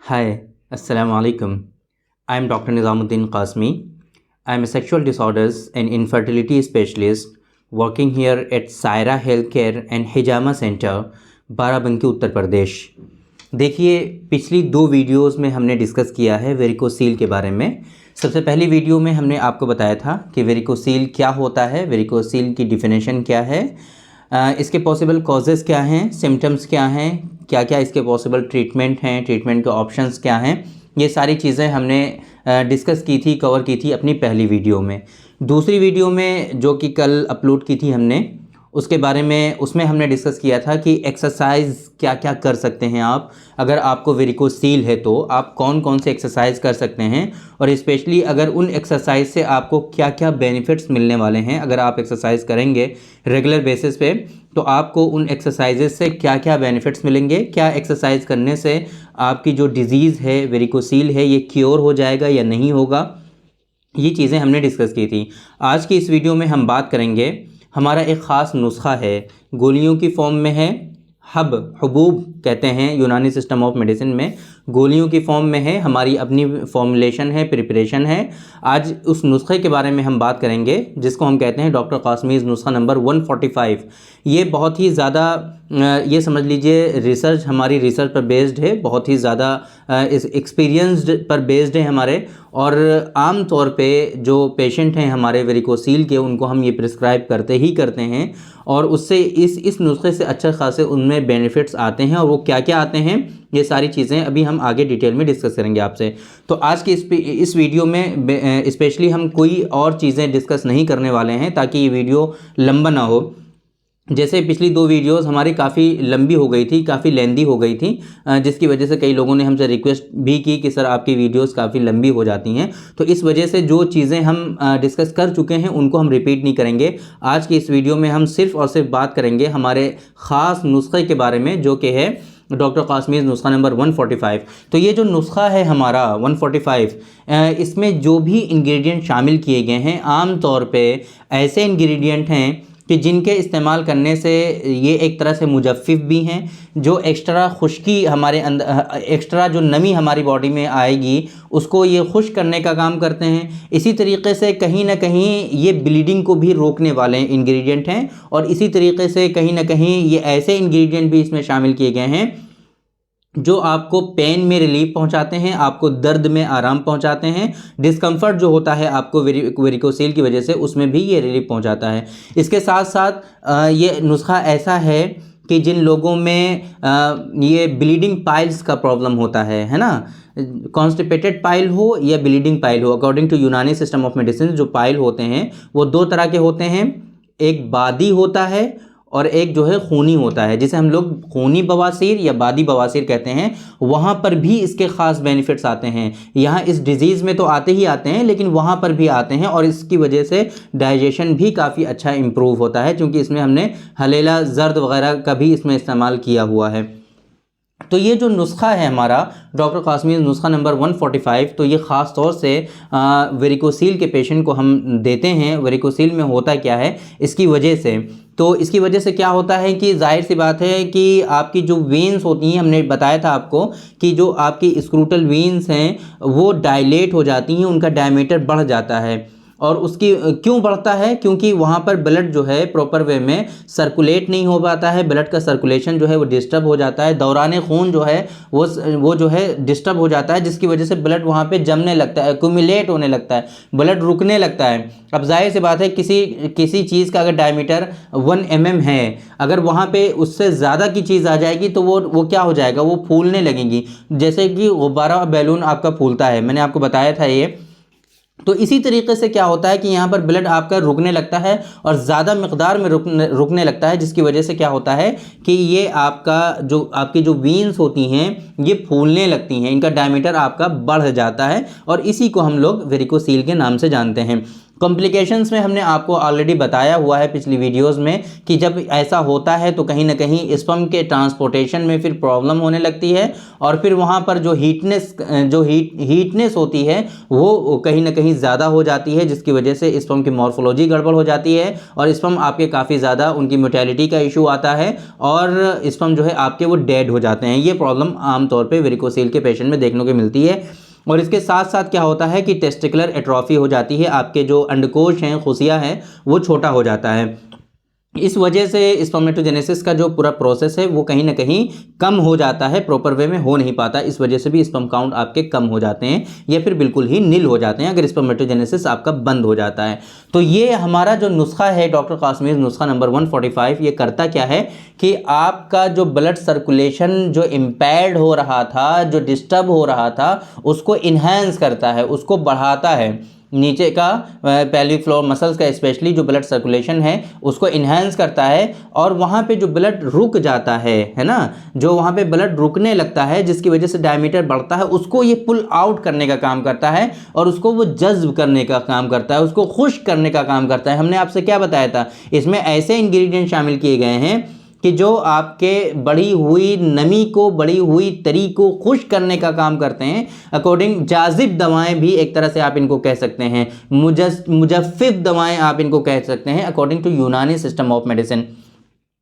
Hi, Assalamu alaikum. I am Dr. Nizamuddin Qasmi. I am a sexual disorders and infertility specialist working here at Saira Healthcare and Hijama Center, Barabanki Uttar Pradesh. देखिए, पिछली दो videos में हमने discuss किया है varicocele के बारे में। सबसे पहली वीडियो में हमने आपको बताया था कि वेरिकोसील क्या होता है, वेरिकोसील की डिफिनेशन क्या है, इसके पॉसिबल कॉजेज़ क्या हैं, सिम्टम्स क्या हैं, क्या क्या इसके पॉसिबल ट्रीटमेंट हैं, ट्रीटमेंट के ऑप्शंस क्या हैं। ये सारी चीज़ें हमने डिस्कस की थी, कवर की थी अपनी पहली वीडियो में। दूसरी वीडियो में जो कि कल अपलोड की थी हमने, उसके बारे में उसमें हमने डिस्कस किया था कि एक्सरसाइज क्या क्या कर सकते हैं आप, अगर आपको वेरिकोसील है तो आप कौन कौन से एक्सरसाइज कर सकते हैं, और स्पेशली अगर उन एक्सरसाइज से आपको क्या क्या बेनिफिट्स मिलने वाले हैं। अगर आप एक्सरसाइज करेंगे रेगुलर बेसिस पे तो आपको उन एक्सरसाइजेस से क्या क्या बेनिफिट्स मिलेंगे, क्या एक्सरसाइज करने से आपकी जो डिज़ीज़ है वेरिकोसील है ये क्योर हो जाएगा या नहीं होगा। ये चीज़ें हमने डिस्कस की थी। आज की इस वीडियो में हम बात करेंगे, हमारा एक ख़ास नुस्खा है, गोलियों की फॉर्म में है, हबूब कहते हैं यूनानी सिस्टम ऑफ मेडिसिन में, गोलियों की फॉर्म में है, हमारी अपनी फॉर्मुलेशन है, प्रिपरेशन है। आज उस नुस्खे के बारे में हम बात करेंगे जिसको हम कहते हैं डॉक्टर कासमीज़ नुस्खा नंबर 145। ये बहुत ही ज़्यादा ये समझ लीजिए रिसर्च, हमारी रिसर्च पर बेस्ड है, बहुत ही ज़्यादा इस एक्सपीरियंस्ड पर बेस्ड है हमारे। और आम तौर पे जो पेशेंट हैं हमारे वेरिकोसील के, उनको हम ये प्रिस्क्राइब करते ही करते हैं, और उससे इस नुस्खे से अच्छा खासे उनमें बेनिफिट्स आते हैं। और वो क्या क्या आते हैं, ये सारी चीज़ें अभी हम आगे डिटेल में डिस्कस करेंगे आपसे। तो आज की इस वीडियो में स्पेशली हम कोई और चीज़ें डिस्कस नहीं करने वाले हैं ताकि ये वीडियो लंबा ना हो। जैसे पिछली दो वीडियोस हमारी काफ़ी लंबी हो गई थी, काफ़ी लेंदी हो गई थी, जिसकी वजह से कई लोगों ने हमसे रिक्वेस्ट भी की कि सर आपकी वीडियोस काफ़ी लंबी हो जाती हैं। तो इस वजह से जो चीज़ें हम डिस्कस कर चुके हैं उनको हम रिपीट नहीं करेंगे। आज की इस वीडियो में हम सिर्फ और सिर्फ बात करेंगे हमारे ख़ास नुस्खे के बारे में, जो कि है डॉक्टर कासमीज़ नुस्खा नंबर 145। तो ये जो नुस्खा है हमारा 145, इसमें जो भी इंग्रेडिएंट शामिल किए गए हैं आम तौर पे ऐसे इंग्रेडिएंट हैं कि जिनके इस्तेमाल करने से ये एक तरह से मुजफ्फिफ भी हैं, जो एक्स्ट्रा खुश्की हमारे अंदर, एक्स्ट्रा जो नमी हमारी बॉडी में आएगी उसको ये खुश्क करने का काम करते हैं। इसी तरीके से कहीं ना कहीं ये ब्लीडिंग को भी रोकने वाले इंग्रेडिएंट हैं, और इसी तरीके से कहीं ना कहीं ये ऐसे इंग्रेडिएंट भी इसमें शामिल किए गए हैं जो आपको पेन में रिलीफ पहुंचाते हैं, आपको दर्द में आराम पहुंचाते हैं, डिस्कम्फर्ट जो होता है आपको वेरिकोसील की वजह से उसमें भी ये रिलीफ पहुंचाता है। इसके साथ साथ ये नुस्खा ऐसा है कि जिन लोगों में ये ब्लीडिंग पाइल्स का प्रॉब्लम होता है ना, कॉन्स्टिपेटेड पाइल हो या ब्लीडिंग पाइल हो, अकॉर्डिंग टू यूनानी सिस्टम ऑफ मेडिसिन जो पाइल होते हैं वो दो तरह के होते हैं। एक बादी होता है और एक जो है खूनी होता है, जिसे हम लोग खूनी बवासीर या बादी बवासीर कहते हैं। वहाँ पर भी इसके ख़ास बेनिफिट्स आते हैं। यहाँ इस डिज़ीज़ में तो आते ही आते हैं, लेकिन वहाँ पर भी आते हैं, और इसकी वजह से डाइजेशन भी काफ़ी अच्छा इम्प्रूव होता है, क्योंकि इसमें हमने हलेला ज़र्द वगैरह का भी इसमें इस्तेमाल किया हुआ है। तो ये जो नुस्खा है हमारा डॉक्टर कासमीज़ नुस्खा नंबर 145, तो ये ख़ास तौर से वेरिकोसील के पेशेंट को हम देते हैं। वेरिकोसील में होता क्या है इसकी वजह से, तो इसकी वजह से क्या होता है कि जाहिर सी बात है कि आपकी जो वेन्स होती हैं, हमने बताया था आपको कि जो आपकी स्क्रूटल वेन्स हैं वो डायलेट हो जाती हैं, उनका डायमीटर बढ़ जाता है। और उसकी क्यों बढ़ता है, क्योंकि वहाँ पर ब्लड जो है प्रॉपर वे में सर्कुलेट नहीं हो पाता है, ब्लड का सर्कुलेशन जो है वो डिस्टर्ब हो जाता है, दौरान खून जो है वो जो है डिस्टर्ब हो जाता है, जिसकी वजह से ब्लड वहाँ पे जमने लगता है, एक्यूमुलेट होने लगता है, ब्लड रुकने लगता है। अब जाहिर सी बात है किसी चीज़ का अगर डायमीटर 1 mm है, अगर वहाँ पे उससे ज़्यादा की चीज़ आ जाएगी तो वो क्या हो जाएगा, वो फूलने लगेंगी, जैसे कि गुब्बारा बैलून आपका फूलता है, मैंने आपको बताया था ये। तो इसी तरीके से क्या होता है कि यहाँ पर ब्लड आपका रुकने लगता है और ज़्यादा मिकदार में रुकने लगता है, जिसकी वजह से क्या होता है कि ये आपकी जो वेन्स होती हैं ये फूलने लगती हैं, इनका डायमीटर आपका बढ़ जाता है, और इसी को हम लोग वेरिकोसील के नाम से जानते हैं। कॉम्प्लिकेशंस में हमने आपको ऑलरेडी बताया हुआ है पिछली वीडियोस में कि जब ऐसा होता है तो कहीं ना कहीं स्पर्म के ट्रांसपोर्टेशन में फिर प्रॉब्लम होने लगती है और फिर वहाँ पर जो हीटनेस होती है वो कहीं ना कहीं ज़्यादा हो जाती है, जिसकी वजह से स्पर्म की मॉर्फोलॉजी गड़बड़ हो जाती है और स्पर्म आपके काफ़ी ज़्यादा उनकी मोर्टेलिटी का इशू आता है और स्पर्म जो है आपके वो डेड हो जाते हैं। ये प्रॉब्लम आमतौर पर वेरिकोसील के पेशेंट में देखने को मिलती है। और इसके साथ साथ क्या होता है कि टेस्टिकुलर एट्रोफी हो जाती है, आपके जो अंडकोश हैं, खुसिया हैं, वो छोटा हो जाता है। इस वजह से स्पर्मेटोजेनेसिस का जो पूरा प्रोसेस है वो कहीं ना कहीं कम हो जाता है, प्रॉपर वे में हो नहीं पाता। इस वजह से भी स्पर्म काउंट आपके कम हो जाते हैं या फिर बिल्कुल ही नील हो जाते हैं अगर स्पर्मेटोजेनेसिस आपका बंद हो जाता है। तो ये हमारा जो नुस्खा है डॉक्टर कासमी नुस्खा नंबर 145, ये करता क्या है कि आपका जो ब्लड सर्कुलेशन जो इम्पेयर्ड हो रहा था, जो डिस्टर्ब हो रहा था, उसको इन्हेंस करता है, उसको बढ़ाता है। नीचे का पेल्विक फ्लोर मसल्स का स्पेशली जो ब्लड सर्कुलेशन है उसको इन्हेंस करता है और वहाँ पे जो ब्लड रुक जाता है ना, जो वहाँ पे ब्लड रुकने लगता है जिसकी वजह से डायमीटर बढ़ता है, उसको ये पुल आउट करने का काम करता है और उसको वो जज्ब करने का काम करता है, उसको खुश्क करने का काम करता है। हमने आपसे क्या बताया था, इसमें ऐसे इंग्रेडिएंट शामिल किए गए हैं कि जो आपके बढ़ी हुई नमी को, बढ़ी हुई तरी को खुश करने का काम करते हैं। अकॉर्डिंग जाजिब दवाएं भी एक तरह से आप इनको कह सकते हैं, मुजफ्फिफ दवाएं आप इनको कह सकते हैं अकॉर्डिंग टू यूनानी सिस्टम ऑफ मेडिसिन।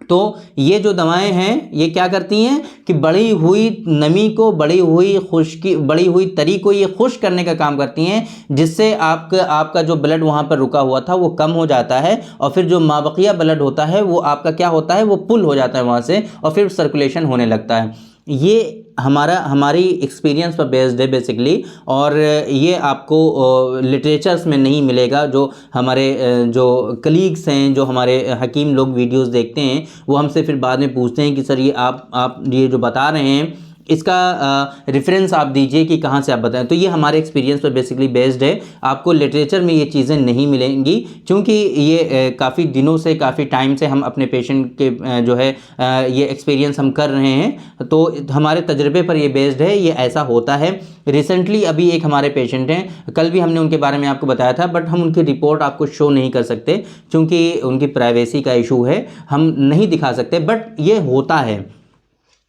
तो ये जो दवाएं हैं ये क्या करती हैं कि बढ़ी हुई नमी को, बढ़ी हुई खुश्की, बढ़ी हुई तरी को ये खुश करने का काम करती हैं, जिससे आपका जो ब्लड वहाँ पर रुका हुआ था वो कम हो जाता है और फिर जो माबकिया ब्लड होता है वो आपका क्या होता है, वो पुल हो जाता है वहाँ से और फिर सर्कुलेशन होने लगता है। ये हमारी एक्सपीरियंस पर बेस्ड है बेसिकली, और ये आपको लिटरेचर्स में नहीं मिलेगा। जो हमारे जो कलीग्स हैं, जो हमारे हकीम लोग वीडियोस देखते हैं, वो हमसे फिर बाद में पूछते हैं कि सर ये आप ये जो बता रहे हैं इसका रेफरेंस आप दीजिए कि कहाँ से आप बताएं। तो ये हमारे एक्सपीरियंस पर बेसिकली बेस्ड है, आपको लिटरेचर में ये चीज़ें नहीं मिलेंगी क्योंकि ये काफ़ी दिनों से, काफ़ी टाइम से हम अपने पेशेंट के जो है ये एक्सपीरियंस हम कर रहे हैं, तो हमारे तजर्बे पर ये बेस्ड है, ये ऐसा होता है। रिसेंटली अभी एक हमारे पेशेंट हैं, कल भी हमने उनके बारे में आपको बताया था, बट हम उनकी रिपोर्ट आपको शो नहीं कर सकते क्योंकि उनकी प्राइवेसी का इशू है, हम नहीं दिखा सकते। बट ये होता है,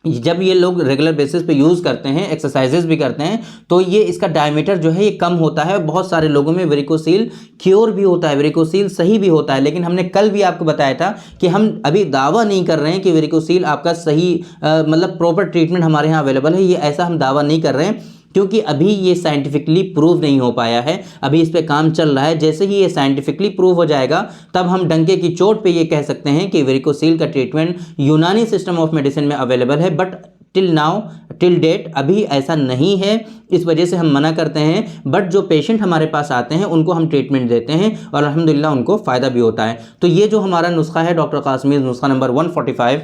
जब ये लोग रेगुलर बेसिस पे यूज़ करते हैं, एक्सरसाइजेज भी करते हैं, तो ये इसका डायमीटर जो है ये कम होता है। बहुत सारे लोगों में वेरिकोसील क्योर भी होता है, वेरिकोसील सही भी होता है। लेकिन हमने कल भी आपको बताया था कि हम अभी दावा नहीं कर रहे हैं कि वेरिकोसील आपका सही मतलब प्रॉपर ट्रीटमेंट हमारे यहाँ अवेलेबल है, ये ऐसा हम दावा नहीं कर रहे हैं क्योंकि अभी ये साइंटिफिकली प्रूव नहीं हो पाया है, अभी इस पे काम चल रहा है। जैसे ही ये साइंटिफिकली प्रूव हो जाएगा तब हम डंके की चोट पे ये कह सकते हैं कि वेरिकोसील का ट्रीटमेंट यूनानी सिस्टम ऑफ मेडिसिन में अवेलेबल है। बट टिल डेट अभी ऐसा नहीं है, इस वजह से हम मना करते हैं। बट जो पेशेंट हमारे पास आते हैं उनको हम ट्रीटमेंट देते हैं और अल्हम्दुलिल्लाह उनको फ़ायदा भी होता है। तो ये जो हमारा नुस्खा है डॉक्टर कासमी नुस्खा नंबर 145,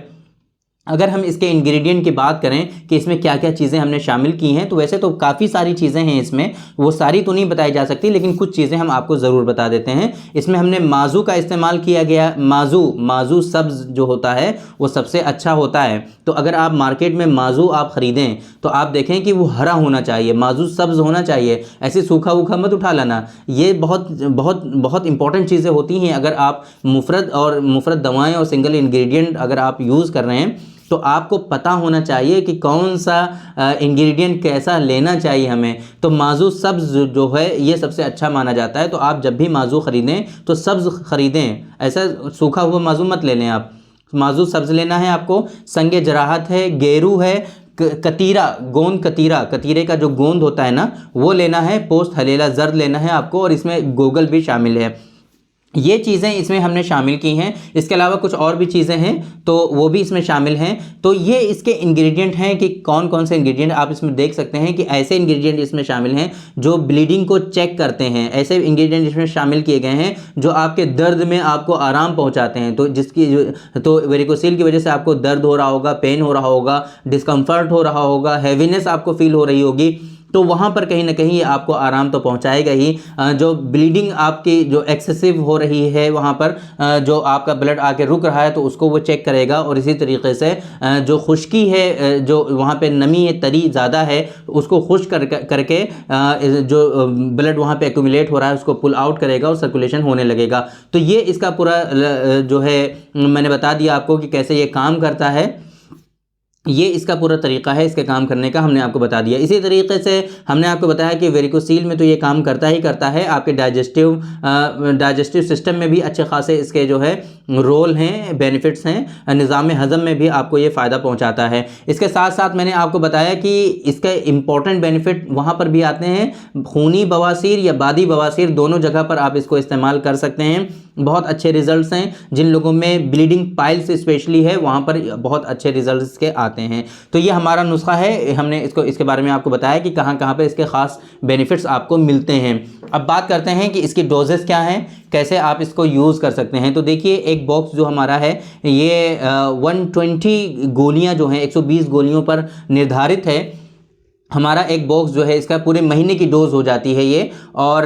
अगर हम इसके इंग्रेडिएंट की बात करें कि इसमें क्या क्या चीज़ें हमने शामिल की हैं, तो वैसे तो काफ़ी सारी चीज़ें हैं इसमें, वो सारी तो नहीं बताई जा सकती, लेकिन कुछ चीज़ें हम आपको ज़रूर बता देते हैं। इसमें हमने माजू का इस्तेमाल किया गया। माजू सब्ज़ जो होता है वो सबसे अच्छा होता है। तो अगर आप मार्केट में माजू आप ख़रीदें तो आप देखें कि वो हरा होना चाहिए, माजू सब्ज़ होना चाहिए, ऐसे सूखा वूखा मत उठा लाना। ये बहुत बहुत बहुत इंपॉर्टेंट चीज़ें होती हैं। अगर आप मुफरद दवाएँ और सिंगल इंग्रेडिएंट अगर आप यूज़ कर रहे हैं तो आपको पता होना चाहिए कि कौन सा इंग्रेडिएंट कैसा लेना चाहिए हमें। तो माजू सब्ज़ जो है ये सबसे अच्छा माना जाता है। तो आप जब भी माजू ख़रीदें तो सब्ज़ ख़रीदें, ऐसा सूखा हुआ माजू मत लेने, आप माजू सब्ज़ लेना है आपको। संगे जराहत है, गेरू है, कतीरा, गोंद कतीरे का जो गोंद होता है ना वो लेना है, पोस्ट हलेला जर्द लेना है आपको, और इसमें गोगल भी शामिल है। ये चीज़ें इसमें हमने शामिल की हैं। इसके अलावा कुछ और भी चीज़ें हैं तो वो भी इसमें शामिल हैं। तो ये इसके इंग्रेडिएंट हैं कि कौन कौन से इंग्रेडिएंट आप इसमें देख सकते हैं कि ऐसे इंग्रेडिएंट इसमें शामिल हैं जो ब्लीडिंग को चेक करते हैं, ऐसे इंग्रेडिएंट इसमें शामिल किए गए हैं जो आपके दर्द में आपको आराम पहुँचाते हैं। तो वेरिकोसील की वजह से आपको दर्द हो रहा होगा, पेन हो रहा होगा, डिस्कम्फर्ट हो रहा होगा, हैवीनेस आपको फील हो रही होगी, तो वहाँ पर कहीं ना कहीं ये आपको आराम तो पहुँचाएगा ही। जो ब्लीडिंग आपकी जो एक्सेसिव हो रही है वहाँ पर जो आपका ब्लड आके रुक रहा है तो उसको वो चेक करेगा, और इसी तरीके से जो खुश्की है, जो वहाँ पे नमी है, तरी ज़्यादा है, उसको खुश्क करके जो ब्लड वहाँ पे एक्यूमुलेट हो रहा है उसको पुल आउट करेगा और सर्कुलेशन होने लगेगा। तो ये इसका पूरा जो है मैंने बता दिया आपको कि कैसे ये काम करता है। ये इसका पूरा तरीका है इसके काम करने का, हमने आपको बता दिया। इसी तरीके से हमने आपको बताया कि वेरिकोसील में तो ये काम करता ही करता है, आपके डाइजेस्टिव सिस्टम में भी अच्छे खासे इसके जो है रोल हैं, बेनिफिट्स हैं, निज़ाम हज़म में भी आपको ये फ़ायदा पहुंचाता है। इसके साथ साथ मैंने आपको बताया कि इसके इम्पॉर्टेंट बेनिफिट वहाँ पर भी आते हैं, खूनी बवासीर या बादी बवासीर दोनों जगह पर आप इसको इस्तेमाल कर सकते हैं। बहुत अच्छे रिजल्ट्स हैं। जिन लोगों में ब्लीडिंग पाइल्स स्पेशली है वहाँ पर बहुत अच्छे रिजल्ट्स के आते हैं। तो ये हमारा नुस्खा है, हमने इसके बारे में आपको बताया कि कहाँ कहाँ पे इसके ख़ास बेनिफिट्स आपको मिलते हैं। अब बात करते हैं कि इसकी डोजेस क्या हैं, कैसे आप इसको यूज़ कर सकते हैं। तो देखिए, एक बॉक्स जो हमारा है ये 120 गोलियाँ जो हैं 120 गोलियों पर निर्धारित है। हमारा एक बॉक्स जो है इसका पूरे महीने की डोज हो जाती है ये, और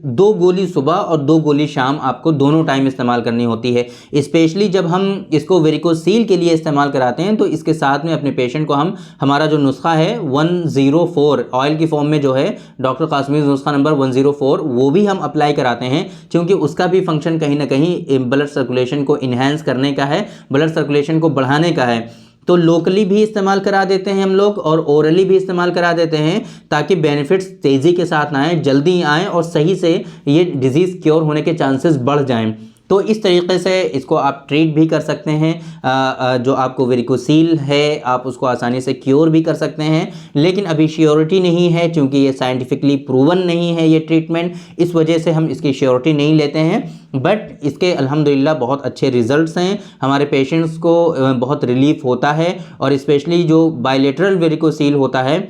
2 गोली सुबह और 2 गोली शाम आपको दोनों टाइम इस्तेमाल करनी होती है। स्पेशली जब हम इसको वेरिकोसील के लिए इस्तेमाल कराते हैं तो इसके साथ में अपने पेशेंट को हम हमारा जो नुस्खा है 104 ऑयल की फॉर्म में जो है डॉक्टर कासमी नुस्खा नंबर 104 वो भी हम अप्लाई कराते हैं, क्योंकि उसका भी फंक्शन कहीं ना कहीं ब्लड सर्कुलेशन को इन्हेंस करने का है, ब्लड सर्कुलेशन को बढ़ाने का है। तो लोकली भी इस्तेमाल करा देते हैं हम लोग और ओरली भी इस्तेमाल करा देते हैं, ताकि बेनिफिट्स तेज़ी के साथ आएँ, जल्दी आएँ और सही से ये डिज़ीज़ क्योर होने के चांसेस बढ़ जाएं। तो इस तरीके से इसको आप ट्रीट भी कर सकते हैं। जो आपको वेरिकोसील है आप उसको आसानी से क्योर भी कर सकते हैं, लेकिन अभी श्योरिटी नहीं है, क्योंकि ये साइंटिफिकली प्रूवन नहीं है ये ट्रीटमेंट, इस वजह से हम इसकी श्योरिटी नहीं लेते हैं। बट इसके अल्हम्दुलिल्लाह बहुत अच्छे रिजल्ट्स हैं, हमारे पेशेंट्स को बहुत रिलीफ होता है, और स्पेशली जो बायलेटरल वेरिकोसील होता है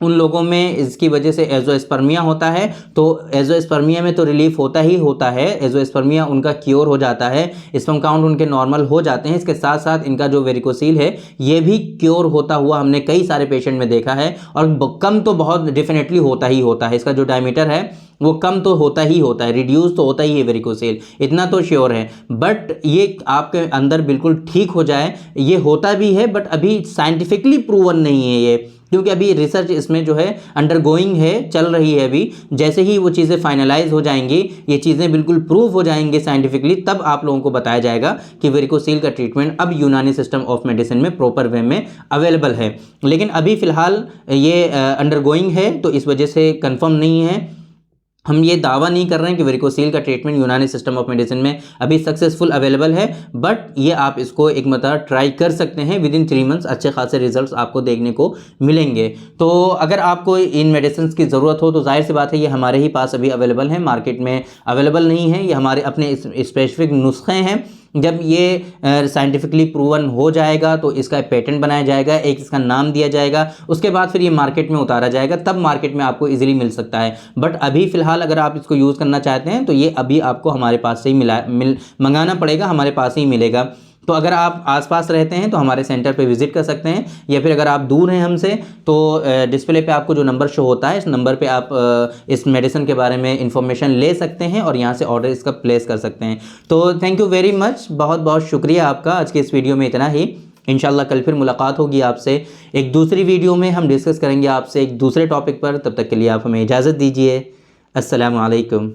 उन लोगों में इसकी वजह से एजोस्पर्मिया होता है। तो एजोस्पर्मिया में तो रिलीफ होता ही होता है, एजोस्पर्मिया उनका क्योर हो जाता है, स्पर्म काउंट उनके नॉर्मल हो जाते हैं। इसके साथ साथ इनका जो वेरिकोसील है ये भी क्योर होता हुआ हमने कई सारे पेशेंट में देखा है, और कम तो बहुत डेफिनेटली होता ही होता है, इसका जो डायमीटर है वो कम तो होता ही होता है, रिड्यूस तो होता ही है वेरिकोसील, इतना तो श्योर है। बट ये आपके अंदर बिल्कुल ठीक हो जाए ये होता भी है, बट अभी साइंटिफिकली प्रूवन नहीं है ये, क्योंकि अभी रिसर्च इसमें जो है अंडरगोइंग है, चल रही है अभी। जैसे ही वो चीज़ें फाइनलाइज हो जाएंगी, ये चीज़ें बिल्कुल प्रूव हो जाएंगे साइंटिफिकली, तब आप लोगों को बताया जाएगा कि वेरिकोसील का ट्रीटमेंट अब यूनानी सिस्टम ऑफ मेडिसिन में प्रॉपर वे में अवेलेबल है। लेकिन अभी फ़िलहाल ये अंडरगोइंग है, तो इस वजह से कन्फर्म नहीं है। हम ये दावा नहीं कर रहे हैं कि वेरिकोसील का ट्रीटमेंट यूनानी सिस्टम ऑफ मेडिसिन में अभी सक्सेसफुल अवेलेबल है, बट ये आप इसको एक मरतबा ट्राई कर सकते हैं। विद इन 3 मंथ्स अच्छे खासे रिजल्ट्स आपको देखने को मिलेंगे। तो अगर आपको इन मेडिसिन की ज़रूरत हो तो जाहिर सी बात है ये हमारे ही पास अभी अवेलेबल है, मार्केट में अवेलेबल नहीं है। ये हमारे अपने स्पेसिफिक नुस्खे हैं। जब ये साइंटिफिकली प्रूवन हो जाएगा तो इसका पेटेंट बनाया जाएगा, एक इसका नाम दिया जाएगा, उसके बाद फिर ये मार्केट में उतारा जाएगा, तब मार्केट में आपको इजीली मिल सकता है। बट अभी फ़िलहाल अगर आप इसको यूज़ करना चाहते हैं तो ये अभी आपको हमारे पास से ही मंगाना पड़ेगा, हमारे पास ही मिलेगा। तो अगर आप आसपास रहते हैं तो हमारे सेंटर पे विज़िट कर सकते हैं, या फिर अगर आप दूर हैं हमसे तो डिस्प्ले पे आपको जो नंबर शो होता है इस नंबर पे आप इस मेडिसिन के बारे में इंफॉर्मेशन ले सकते हैं और यहाँ से ऑर्डर इसका प्लेस कर सकते हैं। तो थैंक यू वेरी मच, बहुत बहुत शुक्रिया आपका। आज के इस वीडियो में इतना ही। इंशाल्लाह कल फिर मुलाकात होगी आपसे एक दूसरी वीडियो में, हम डिस्कस करेंगे आपसे एक दूसरे टॉपिक पर। तब तक के लिए आप हमें इजाज़त दीजिए। अस्सलामु अलैकुम।